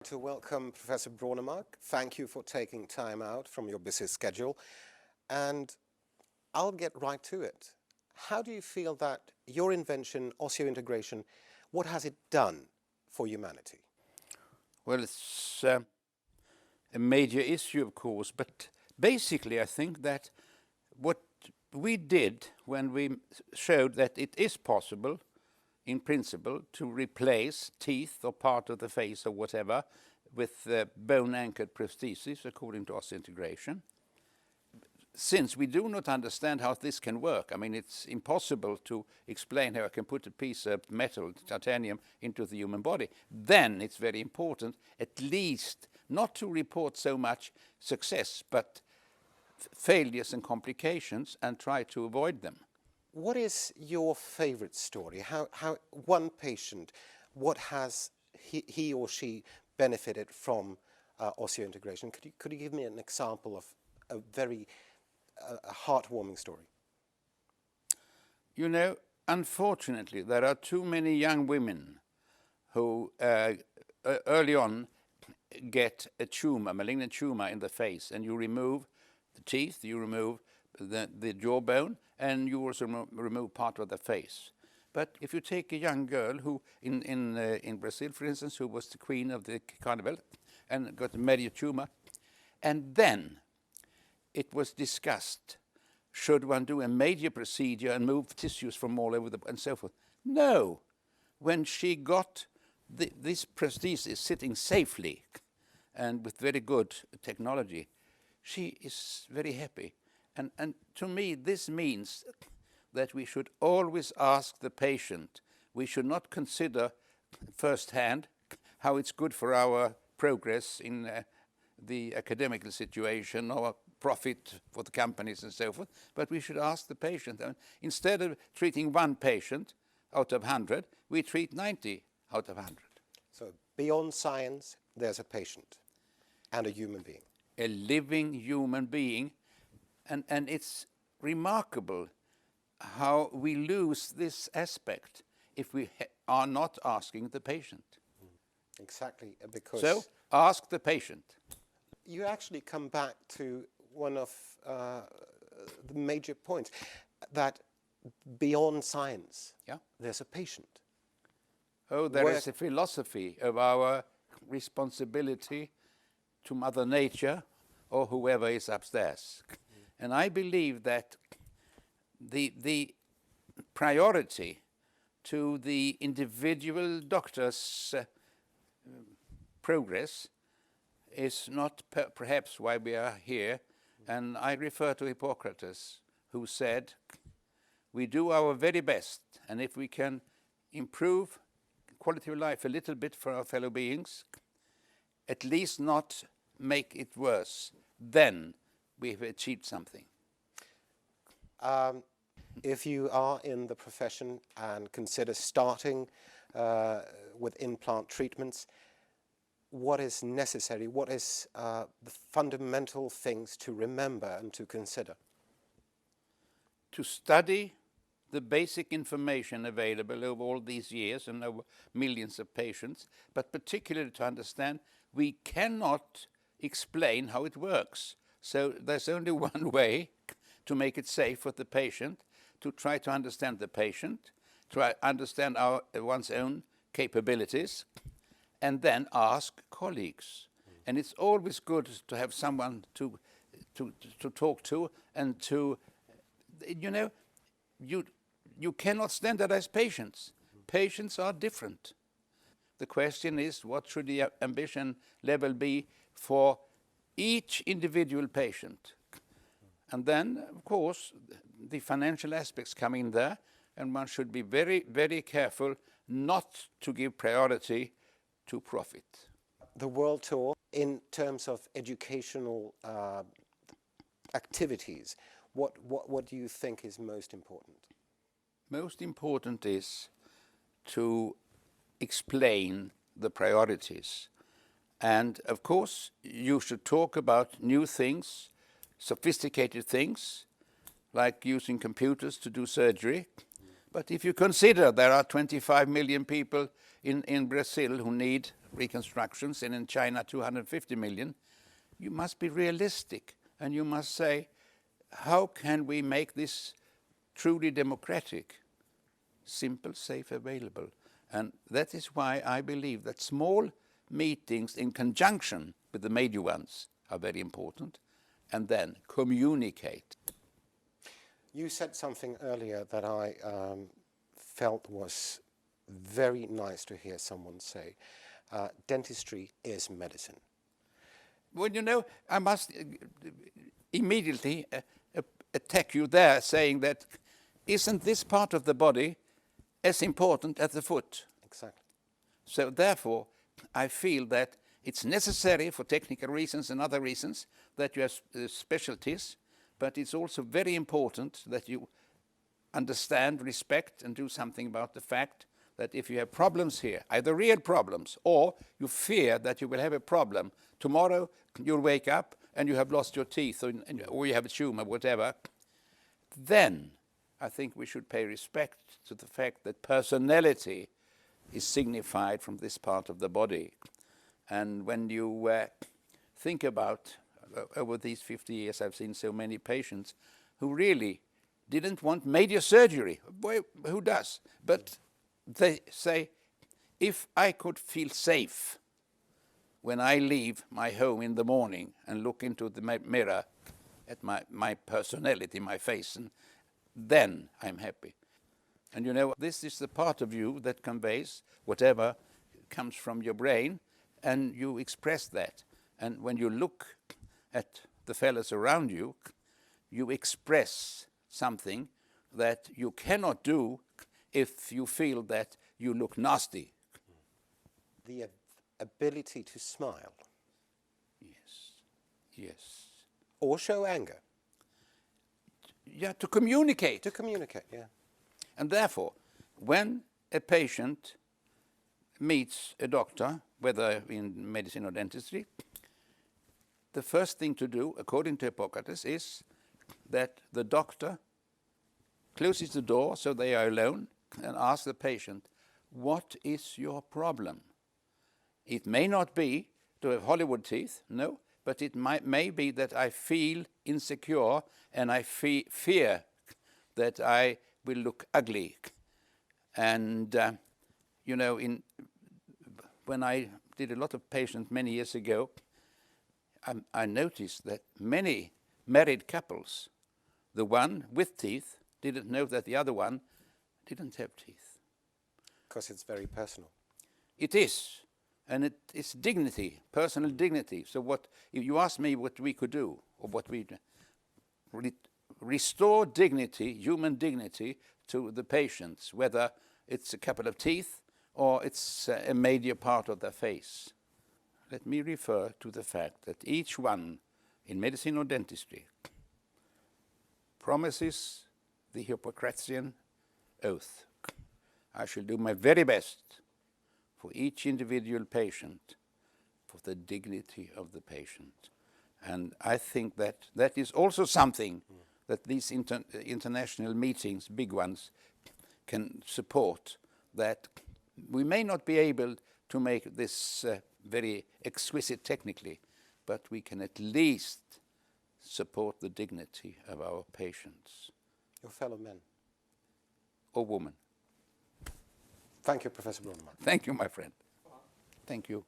To welcome Professor Brånemark. Thank you for taking time out from your busy schedule. And I'll get right to it. How do you feel that your invention, osseointegration, what has it done for humanity? Well, it's a major issue, of course, but basically I think that what we did when we showed that it is possible, in principle, to replace teeth or part of the face or whatever with bone-anchored prosthesis according to osseointegration. Since we do not understand how this can work, I mean, it's impossible to explain how I can put a piece of metal, titanium, into the human body, then it's very important at least not to report so much success, but failures and complications and try to avoid them. What is your favorite story? How one patient, what has he or she benefited from osseointegration? Could you give me an example of a very heartwarming story? You know, unfortunately, there are too many young women who early on get a tumor, malignant tumor in the face, and you remove the teeth, you remove the jawbone, and you also remove part of the face. But if you take a young girl who, in Brazil, for instance, who was the queen of the carnival and got a major tumor, and then it was discussed, should one do a major procedure and move tissues from all over and so forth? No. When she got this prosthesis sitting safely and with very good technology, she is very happy. And to me, this means that we should always ask the patient. We should not consider firsthand how it's good for our progress in the academical situation or profit for the companies and so forth, but we should ask the patient. And instead of treating one patient out of 100, we treat 90 out of 100. So beyond science, there's a patient and a human being. A living human being. And it's remarkable how we lose this aspect if we are not asking the patient. Exactly, because... So, ask the patient. You actually come back to one of the major points, that beyond science, there's a patient. Oh, there is a philosophy of our responsibility to Mother Nature or whoever is upstairs. And I believe that the priority to the individual doctor's progress is not perhaps why we are here. And I refer to Hippocrates, who said, we do our very best, and if we can improve quality of life a little bit for our fellow beings, at least not make it worse, then we have achieved something. If you are in the profession and consider starting with implant treatments, what is necessary? What is the fundamental things to remember and to consider? To study the basic information available over all these years and over millions of patients, but particularly to understand we cannot explain how it works. So there's only one way to make it safe for the patient, to try to understand the patient, try to understand one's own capabilities, and then ask colleagues. And it's always good to have someone to talk to and to, you know, you cannot standardize patients. Patients are different. The question is, what should the ambition level be for each individual patient? And then, of course, the financial aspects come in there, and one should be very, very careful not to give priority to profit. The world tour, in terms of educational activities, what do you think is most important? Most important is to explain the priorities. And of course, you should talk about new things, sophisticated things, like using computers to do surgery. But if you consider there are 25 million people in Brazil who need reconstructions, and in China 250 million, you must be realistic, and you must say, how can we make this truly democratic, simple, safe, available? And that is why I believe that small meetings in conjunction with the major ones are very important, and then communicate. You said something earlier that I felt was very nice to hear someone say. Dentistry is medicine. Well, you know, I must immediately attack you there, saying that isn't this part of the body as important as the foot? Exactly. So therefore, I feel that it's necessary for technical reasons and other reasons that you have specialties, but it's also very important that you understand, respect, and do something about the fact that if you have problems here, either real problems or you fear that you will have a problem, tomorrow you'll wake up and you have lost your teeth or you have a tumor, whatever, then I think we should pay respect to the fact that personality is signified from this part of the body. And when you think about, over these 50 years, I've seen so many patients who really didn't want major surgery. Boy, who does? But they say, if I could feel safe when I leave my home in the morning and look into the mirror at my personality, my face, and then I'm happy. And you know, this is the part of you that conveys whatever comes from your brain, and you express that. And when you look at the fellows around you, you express something that you cannot do if you feel that you look nasty. The ability to smile. Yes, yes. Or show anger. Yeah, to communicate. To communicate, yeah. And therefore, when a patient meets a doctor, whether in medicine or dentistry, the first thing to do, according to Hippocrates, is that the doctor closes the door so they are alone and asks the patient, what is your problem? It may not be to have Hollywood teeth, no, but it may be that I feel insecure and I fear that I will look ugly. And, you know, when I did a lot of patients many years ago, I noticed that many married couples, the one with teeth didn't know that the other one didn't have teeth. Because it's very personal. It is. And it is dignity, personal dignity. So what, if you ask me what we could do, or what we restore dignity, human dignity, to the patients, whether it's a couple of teeth or it's a major part of their face. Let me refer to the fact that each one in medicine or dentistry promises the Hippocratean oath. I shall do my very best for each individual patient, for the dignity of the patient. And I think that that is also something that these international meetings, big ones, can support, that we may not be able to make this very exquisite technically, but we can at least support the dignity of our patients. Your fellow men. Or women. Thank you, Professor Brånemark. Thank you, my friend. Thank you.